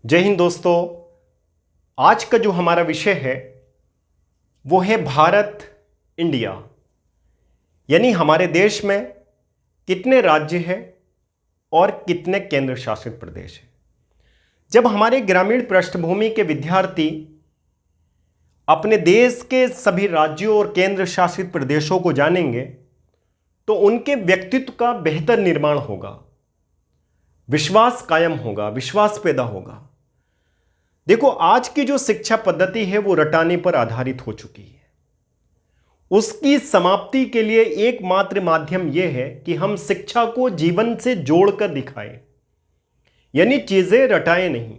जय हिंद दोस्तों। आज का जो हमारा विषय है वो है भारत इंडिया, यानी हमारे देश में कितने राज्य हैं और कितने केंद्र शासित प्रदेश हैं। जब हमारे ग्रामीण पृष्ठभूमि के विद्यार्थी अपने देश के सभी राज्यों और केंद्र शासित प्रदेशों को जानेंगे तो उनके व्यक्तित्व का बेहतर निर्माण होगा, विश्वास कायम होगा, विश्वास पैदा होगा। देखो, आज की जो शिक्षा पद्धति है वो रटाने पर आधारित हो चुकी है। उसकी समाप्ति के लिए एकमात्र माध्यम यह है कि हम शिक्षा को जीवन से जोड़कर दिखाएं, यानी चीजें रटाएं नहीं,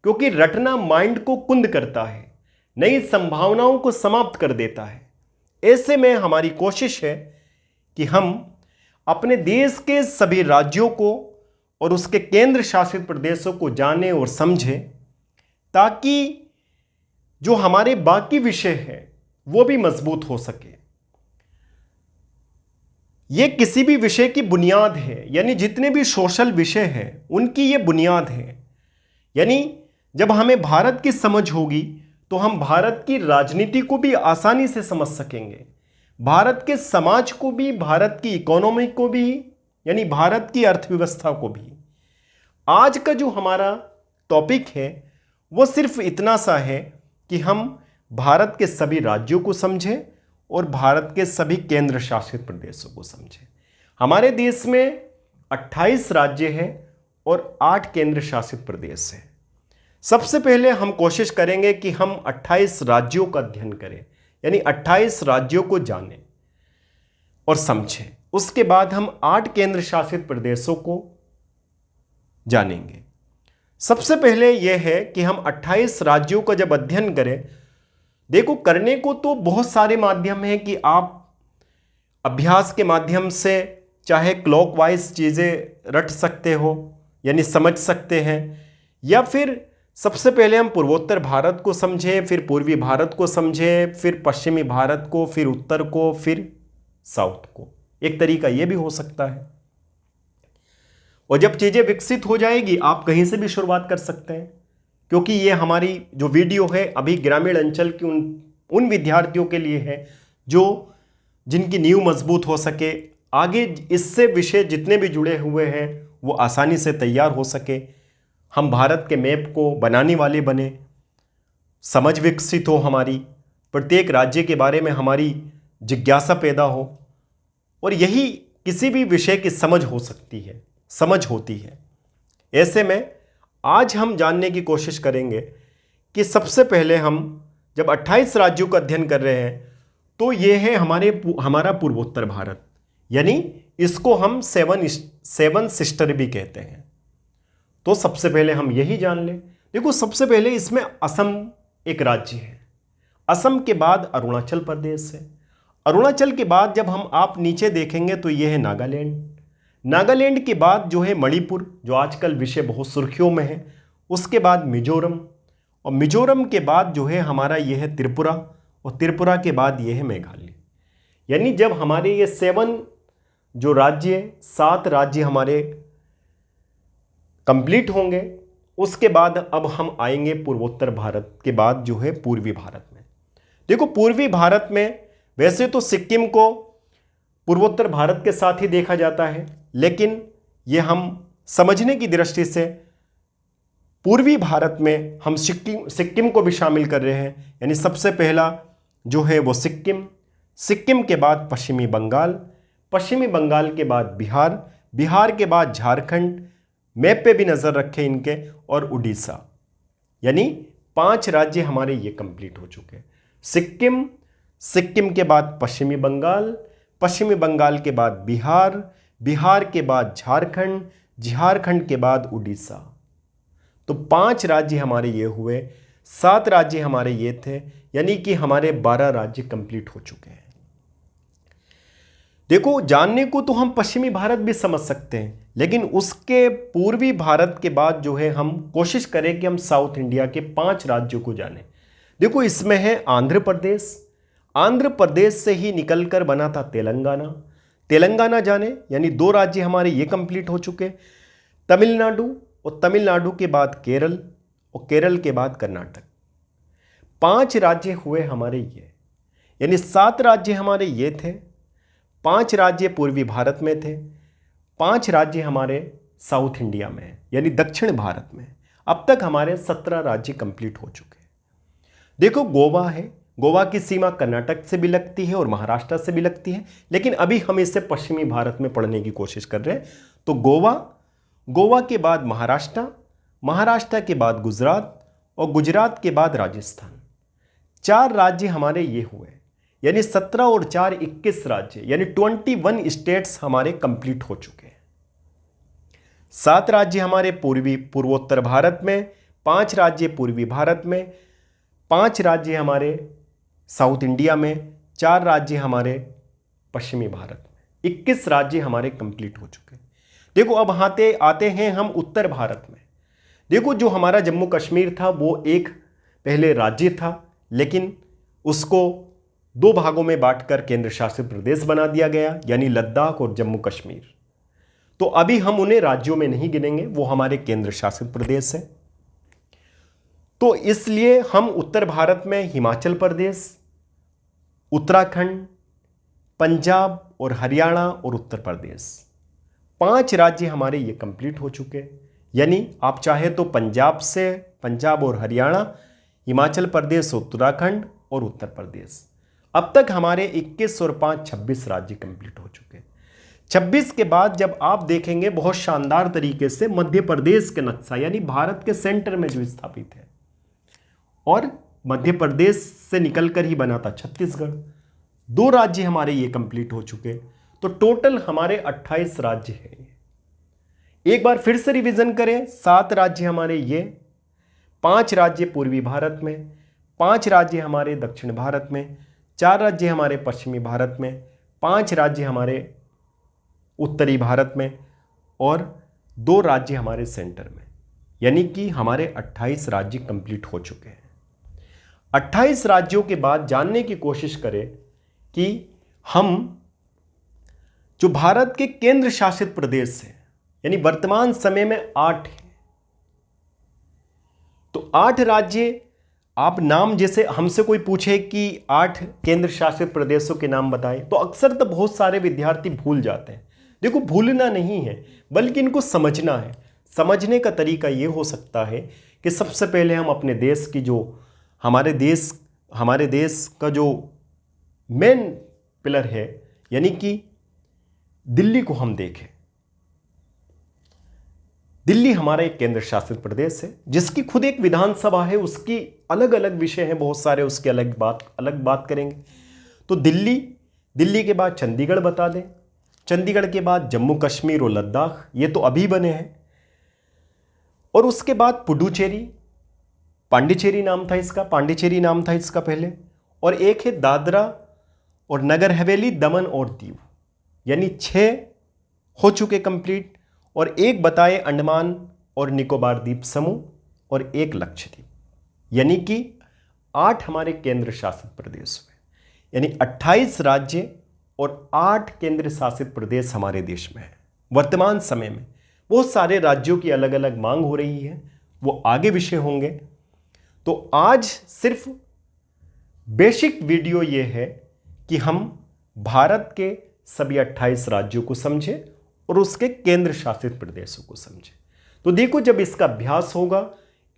क्योंकि रटना माइंड को कुंद करता है, नई संभावनाओं को समाप्त कर देता है। ऐसे में हमारी कोशिश है कि हम अपने देश के सभी राज्यों को और उसके केंद्र शासित प्रदेशों को जानें और समझें, ताकि जो हमारे बाकी विषय हैं वो भी मजबूत हो सके। ये किसी भी विषय की बुनियाद है, यानी जितने भी सोशल विषय हैं उनकी ये बुनियाद है। यानी जब हमें भारत की समझ होगी तो हम भारत की राजनीति को भी आसानी से समझ सकेंगे, भारत के समाज को भी, भारत की इकोनॉमी को भी, यानी भारत की अर्थव्यवस्था को भी। आज का जो हमारा टॉपिक है वो सिर्फ इतना सा है कि हम भारत के सभी राज्यों को समझें और भारत के सभी केंद्र शासित प्रदेशों को समझें। हमारे देश में 28 राज्य हैं और 8 केंद्र शासित प्रदेश हैं। सबसे पहले हम कोशिश करेंगे कि हम 28 राज्यों का अध्ययन करें, यानी 28 राज्यों को जानें और समझें। उसके बाद हम 8 केंद्र शासित प्रदेशों को जानेंगे। सबसे पहले यह है कि हम 28 राज्यों का जब अध्ययन करें, देखो, करने को तो बहुत सारे माध्यम हैं कि आप अभ्यास के माध्यम से चाहे क्लॉकवाइज चीज़ें रट सकते हो, यानी समझ सकते हैं, या फिर सबसे पहले हम पूर्वोत्तर भारत को समझें, फिर पूर्वी भारत को समझें, फिर पश्चिमी भारत को, फिर उत्तर को, फिर साउथ को। एक तरीका यह भी हो सकता है। और जब चीज़ें विकसित हो जाएगी आप कहीं से भी शुरुआत कर सकते हैं, क्योंकि ये हमारी जो वीडियो है अभी ग्रामीण अंचल की उन विद्यार्थियों के लिए है जिनकी नींव मजबूत हो सके, आगे इससे विषय जितने भी जुड़े हुए हैं वो आसानी से तैयार हो सके, हम भारत के मैप को बनाने वाले बने, समझ विकसित हो, हमारी प्रत्येक राज्य के बारे में हमारी जिज्ञासा पैदा हो। और यही किसी भी विषय की समझ हो सकती है, समझ होती है। ऐसे में आज हम जानने की कोशिश करेंगे कि सबसे पहले हम जब 28 राज्यों का अध्ययन कर रहे हैं तो ये है हमारा पूर्वोत्तर भारत, यानी इसको हम सेवन सिस्टर भी कहते हैं। तो सबसे पहले हम यही जान लें। देखो, सबसे पहले इसमें असम एक राज्य है, असम के बाद अरुणाचल प्रदेश है, अरुणाचल के बाद जब आप नीचे देखेंगे तो यह है नागालैंड, नागालैंड के बाद जो है मणिपुर, जो आजकल विषय बहुत सुर्खियों में है, उसके बाद मिजोरम, और मिजोरम के बाद जो है हमारा यह है त्रिपुरा, और त्रिपुरा के बाद यह है मेघालय। यानी जब हमारे ये 7 राज्य हमारे कंप्लीट होंगे, उसके बाद अब हम आएंगे पूर्वोत्तर भारत के बाद जो है पूर्वी भारत में। देखो, पूर्वी भारत में वैसे तो सिक्किम को पूर्वोत्तर भारत के साथ ही देखा जाता है, लेकिन ये हम समझने की दृष्टि से पूर्वी भारत में हम सिक्किम को भी शामिल कर रहे हैं। यानी सबसे पहला जो है वो सिक्किम, सिक्किम के बाद पश्चिमी बंगाल, पश्चिमी बंगाल के बाद बिहार, बिहार के बाद झारखंड, मैप पे भी नज़र रखें इनके, और उड़ीसा। यानी 5 राज्य हमारे ये कंप्लीट हो चुके हैं। सिक्किम, सिक्किम के बाद पश्चिमी बंगाल, पश्चिमी बंगाल के बाद बिहार, बिहार के बाद झारखंड, झारखंड के बाद उड़ीसा। तो 5 राज्य हमारे ये हुए, 7 राज्य हमारे ये थे, यानी कि हमारे 12 राज्य कंप्लीट हो चुके हैं। देखो, जानने को तो हम पश्चिमी भारत भी समझ सकते हैं, लेकिन उसके पूर्वी भारत के बाद जो है हम कोशिश करें कि हम साउथ इंडिया के 5 राज्यों को जानें। देखो, इसमें है आंध्र प्रदेश, आंध्र प्रदेश से ही निकलकर बना था तेलंगाना, तेलंगाना जाने, यानी 2 राज्य हमारे ये कंप्लीट हो चुके। तमिलनाडु, और तमिलनाडु के बाद केरल, और केरल के बाद कर्नाटक। 5 राज्य हुए हमारे ये, यानी 7 राज्य हमारे ये थे, 5 राज्य पूर्वी भारत में थे, 5 राज्य हमारे साउथ इंडिया में है यानी दक्षिण भारत में। अब तक हमारे 17 राज्य कंप्लीट हो चुके हैं। देखो गोवा है, गोवा की सीमा कर्नाटक से भी लगती है और महाराष्ट्र से भी लगती है, लेकिन अभी हम इसे पश्चिमी भारत में पढ़ने की कोशिश कर रहे हैं। तो गोवा, गोवा के बाद महाराष्ट्र, महाराष्ट्र के बाद गुजरात और गुजरात के बाद राजस्थान। 4 राज्य हमारे ये हुए, यानी 17 और 4 21 राज्य, यानी 21 स्टेट्स हमारे कंप्लीट हो चुके हैं। 7 राज्य हमारे पूर्वोत्तर भारत में, 5 राज्य पूर्वी भारत में, 5 राज्य हमारे साउथ इंडिया में, 4 राज्य हमारे पश्चिमी भारत में। 21 राज्य हमारे कंप्लीट हो चुके हैं। देखो अब आते हैं हम उत्तर भारत में। देखो जो हमारा जम्मू कश्मीर था वो एक पहले राज्य था, लेकिन उसको 2 भागों में बांटकर केंद्र शासित प्रदेश बना दिया गया, यानी लद्दाख और जम्मू कश्मीर। तो अभी हम उन्हें राज्यों में नहीं गिनेंगे, वो हमारे केंद्र शासित प्रदेश है। तो इसलिए हम उत्तर भारत में हिमाचल प्रदेश, उत्तराखंड, पंजाब और हरियाणा और उत्तर प्रदेश, 5 राज्य हमारे ये कंप्लीट हो चुके हैं। यानी आप चाहे तो पंजाब से, पंजाब और हरियाणा, हिमाचल प्रदेश, उत्तराखंड और उत्तर प्रदेश। अब तक हमारे 21 और 5 26 राज्य कंप्लीट हो चुके हैं। 26 के बाद जब आप देखेंगे बहुत शानदार तरीके से मध्य प्रदेश का नक्शा, यानी भारत के सेंटर में जो स्थापित है, और मध्य प्रदेश से निकलकर ही बना था छत्तीसगढ़। 2 राज्य हमारे ये कंप्लीट हो चुके। तो टोटल हमारे 28 राज्य हैं। एक बार फिर से रिवीजन करें, 7 राज्य हमारे ये, 5 राज्य पूर्वी भारत में, 5 राज्य हमारे दक्षिण भारत में, 4 राज्य हमारे पश्चिमी भारत में, 5 राज्य हमारे उत्तरी भारत में और 2 राज्य हमारे सेंटर में, यानी कि हमारे 28 राज्य कंप्लीट हो चुके हैं। 28 राज्यों के बाद जानने की कोशिश करें कि हम जो भारत के केंद्र शासित प्रदेश हैं, यानी वर्तमान समय में 8 हैं। तो 8 राज्य, आप नाम, जैसे हमसे कोई पूछे कि 8 केंद्र शासित प्रदेशों के नाम बताएं, तो अक्सर तो बहुत सारे विद्यार्थी भूल जाते हैं। देखो भूलना नहीं है, बल्कि इनको समझना है। समझने का तरीका ये हो सकता है कि सबसे पहले हम अपने देश की जो हमारे देश का जो मेन पिलर है, यानी कि दिल्ली को हम देखें। दिल्ली हमारा एक केंद्र शासित प्रदेश है, जिसकी खुद एक विधानसभा है, उसकी अलग अलग विषय हैं बहुत सारे, उसके अलग बात करेंगे। तो दिल्ली के बाद चंडीगढ़ बता दें, चंडीगढ़ के बाद जम्मू कश्मीर और लद्दाख, ये तो अभी बने हैं, और उसके बाद पुडुचेरी, पांडिचेरी नाम था इसका पहले, और एक है दादरा और नगर हवेली, दमन और दीव, यानी 6 हो चुके कंप्लीट, और एक बताए अंडमान और निकोबार द्वीप समूह, और एक लक्षद्वीप, यानी कि 8 हमारे केंद्र शासित प्रदेश हुए। यानी 28 राज्य और 8 केंद्र शासित प्रदेश हमारे देश में है। वर्तमान समय में बहुत सारे राज्यों की अलग अलग मांग हो रही है, वो आगे विषय होंगे। तो आज सिर्फ बेसिक वीडियो ये है कि हम भारत के सभी 28 राज्यों को समझें और उसके केंद्र शासित प्रदेशों को समझें। तो देखो, जब इसका अभ्यास होगा,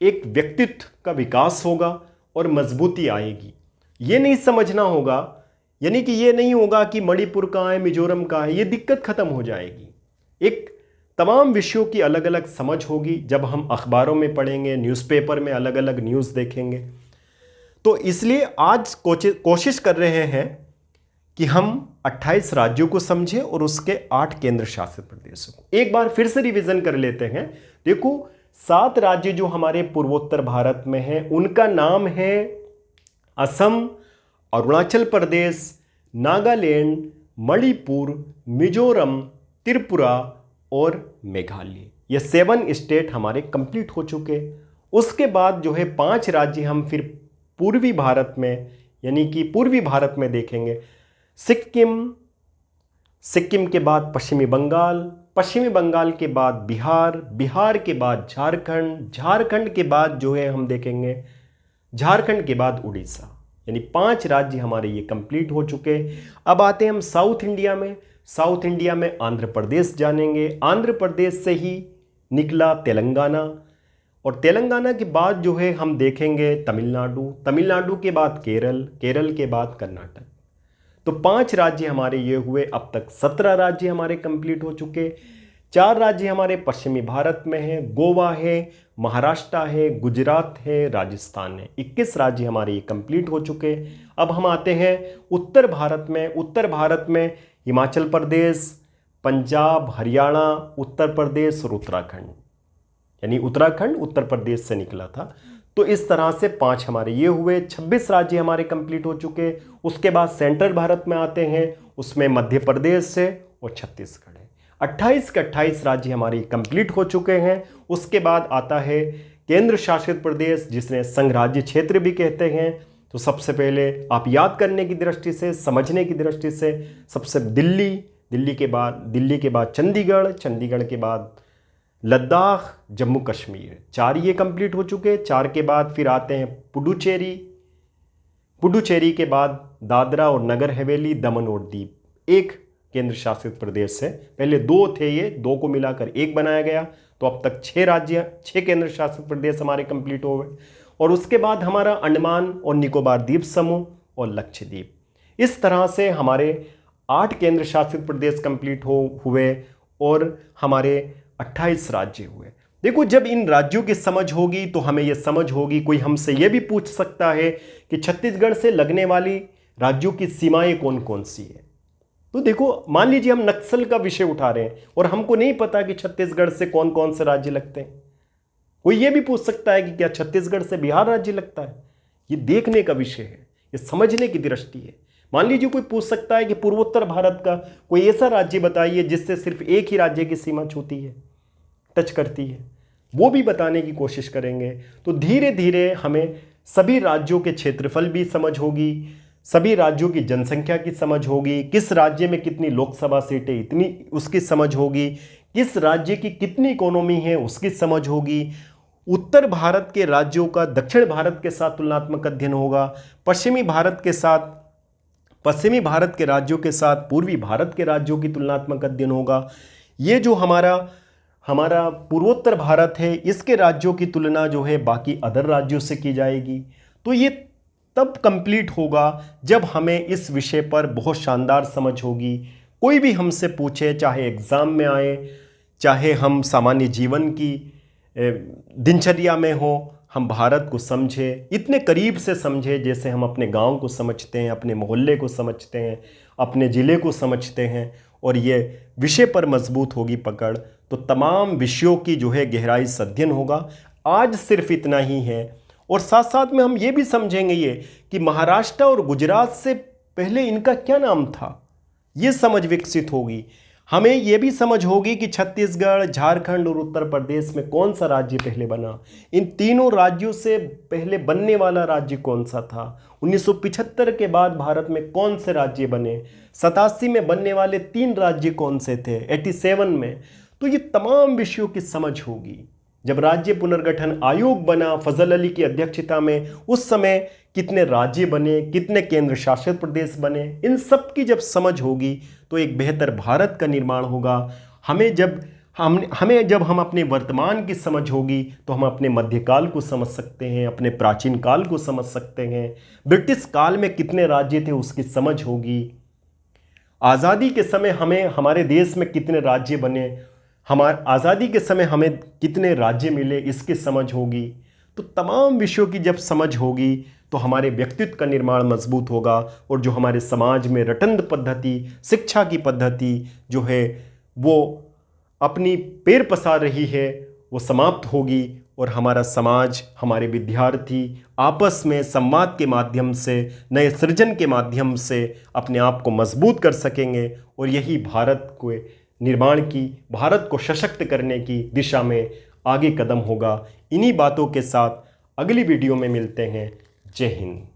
एक व्यक्तित्व का विकास होगा और मजबूती आएगी। ये नहीं समझना होगा, यानी कि ये नहीं होगा कि मणिपुर कहाँ है, मिजोरम कहाँ है, ये दिक्कत खत्म हो जाएगी। एक तमाम विषयों की अलग अलग समझ होगी जब हम अखबारों में पढ़ेंगे, न्यूज़पेपर में अलग अलग न्यूज़ देखेंगे। तो इसलिए आज कोशिश कर रहे हैं कि हम 28 राज्यों को समझें और उसके 8 केंद्र शासित प्रदेशों को। एक बार फिर से रिवीजन कर लेते हैं। देखो, 7 राज्य जो हमारे पूर्वोत्तर भारत में हैं, उनका नाम है असम, अरुणाचल प्रदेश, नागालैंड, मणिपुर, मिजोरम, त्रिपुरा और मेघालय। ये 7 स्टेट हमारे कंप्लीट हो चुके। उसके बाद जो है 5 राज्य हम फिर पूर्वी भारत में, यानी कि पूर्वी भारत में देखेंगे। सिक्किम के बाद पश्चिमी बंगाल, पश्चिमी बंगाल के बाद बिहार, बिहार के बाद झारखंड, झारखंड के बाद जो है हम देखेंगे झारखंड के बाद उड़ीसा, यानी 5 राज्य हमारे ये कंप्लीट हो चुके। अब आते हैं हम साउथ इंडिया में। साउथ इंडिया में आंध्र प्रदेश जानेंगे, आंध्र प्रदेश से ही निकला तेलंगाना, और तेलंगाना के बाद जो है हम देखेंगे तमिलनाडु, तमिलनाडु के बाद केरल, केरल के बाद कर्नाटक। तो 5 राज्य हमारे ये हुए। अब तक 17 राज्य हमारे कंप्लीट हो चुके। 4 राज्य हमारे पश्चिमी भारत में हैं, गोवा है, महाराष्ट्र है, गुजरात है, राजस्थान है। 21 राज्य हमारे ये कंप्लीट हो चुके। अब हम आते हैं उत्तर भारत में। उत्तर भारत में हिमाचल प्रदेश, पंजाब, हरियाणा, उत्तर प्रदेश और उत्तराखंड, यानी उत्तराखंड उत्तर प्रदेश से निकला था। तो इस तरह से 5 हमारे ये हुए। 26 राज्य हमारे कंप्लीट हो चुके। उसके बाद सेंट्रल भारत में आते हैं, उसमें मध्य प्रदेश है और छत्तीसगढ़ है। 28 के 28 राज्य हमारे कंप्लीट हो चुके हैं। उसके बाद आता है केंद्र शासित प्रदेश, जिसने संघ राज्य क्षेत्र भी कहते हैं। तो सबसे पहले आप याद करने की दृष्टि से, समझने की दृष्टि से, सबसे दिल्ली, दिल्ली के बाद चंडीगढ़, चंडीगढ़ के बाद लद्दाख, जम्मू कश्मीर। 4 ये कंप्लीट हो चुके। 4 के बाद फिर आते हैं पुडुचेरी, पुडुचेरी के बाद दादरा और नगर हवेली, दमन और दीव। 1 केंद्र शासित प्रदेश है। पहले 2 थे, ये 2 को मिलाकर 1 बनाया गया। तो अब तक 6 राज्य, 6 केंद्र शासित प्रदेश हमारे कंप्लीट हो गए। और उसके बाद हमारा अंडमान और निकोबार द्वीप समूह और लक्षद्वीप। इस तरह से हमारे 8 केंद्र शासित प्रदेश कंप्लीट हुए और हमारे 28 राज्य हुए। देखो, जब इन राज्यों की समझ होगी तो हमें यह समझ होगी। कोई हमसे यह भी पूछ सकता है कि छत्तीसगढ़ से लगने वाली राज्यों की सीमाएं कौन कौन सी है। तो देखो, मान लीजिए हम नक्सल का विषय उठा रहे हैं और हमको नहीं पता कि छत्तीसगढ़ से कौन कौन से राज्य लगते हैं। कोई यह भी पूछ सकता है कि क्या छत्तीसगढ़ से बिहार राज्य लगता है। ये देखने का विषय है, ये समझने की दृष्टि है। मान लीजिए कोई पूछ सकता है कि पूर्वोत्तर भारत का कोई ऐसा राज्य बताइए जिससे सिर्फ एक ही राज्य की सीमा छूती है, टच करती है, वो भी बताने की कोशिश करेंगे। तो धीरे धीरे हमें सभी राज्यों के क्षेत्रफल भी समझ होगी, सभी राज्यों की जनसंख्या की समझ होगी, किस राज्य में कितनी लोकसभा सीटें इतनी उसकी समझ होगी, किस राज्य की कितनी इकोनॉमी है उसकी समझ होगी। उत्तर भारत के राज्यों का दक्षिण भारत के साथ तुलनात्मक अध्ययन होगा, पश्चिमी भारत के राज्यों के साथ पूर्वी भारत के राज्यों की तुलनात्मक अध्ययन होगा। ये जो हमारा पूर्वोत्तर भारत है, इसके राज्यों की तुलना जो है बाकी अदर राज्यों से की जाएगी। तो ये तब कंप्लीट होगा जब हमें इस विषय पर बहुत शानदार समझ होगी। कोई भी हमसे पूछे, चाहे एग्ज़ाम में आए, चाहे हम सामान्य जीवन की दिनचर्या में हो, हम भारत को समझे, इतने करीब से समझे जैसे हम अपने गांव को समझते हैं, अपने मोहल्ले को समझते हैं, अपने ज़िले को समझते हैं, और ये विषय पर मजबूत होगी पकड़, तो तमाम विषयों की जो है गहराई से अध्ययन होगा। आज सिर्फ इतना ही है। और साथ साथ में हम ये भी समझेंगे ये कि महाराष्ट्र और गुजरात से पहले इनका क्या नाम था, ये समझ विकसित होगी। हमें यह भी समझ होगी कि छत्तीसगढ़, झारखंड और उत्तर प्रदेश में कौन सा राज्य पहले बना, इन तीनों राज्यों से पहले बनने वाला राज्य कौन सा था, 1975 के बाद भारत में कौन से राज्य बने, 87 में बनने वाले 3 राज्य कौन से थे, 87 में। तो ये तमाम विषयों की समझ होगी। जब राज्य पुनर्गठन आयोग बना फजल अली की अध्यक्षता में, उस समय कितने राज्य बने, कितने केंद्र शासित प्रदेश बने, इन सब की जब समझ होगी तो एक बेहतर भारत का निर्माण होगा। हमें जब हम अपने वर्तमान की समझ होगी तो हम अपने मध्यकाल को समझ सकते हैं, अपने प्राचीन काल को समझ सकते हैं, ब्रिटिश काल में कितने राज्य थे उसकी समझ होगी, आज़ादी के समय हमारे देश में कितने राज्य बने, आज़ादी के समय हमें कितने राज्य मिले, इसकी समझ होगी। तो तमाम विषयों की जब समझ होगी तो हमारे व्यक्तित्व का निर्माण मजबूत होगा, और जो हमारे समाज में रटंध पद्धति, शिक्षा की पद्धति जो है वो अपनी पैर पसार रही है, वो समाप्त होगी, और हमारा समाज, हमारे विद्यार्थी आपस में संवाद के माध्यम से, नए सृजन के माध्यम से अपने आप को मजबूत कर सकेंगे, और यही भारत को निर्माण की, भारत को सशक्त करने की दिशा में आगे कदम होगा। इन्हीं बातों के साथ अगली वीडियो में मिलते हैं। जय हिंद।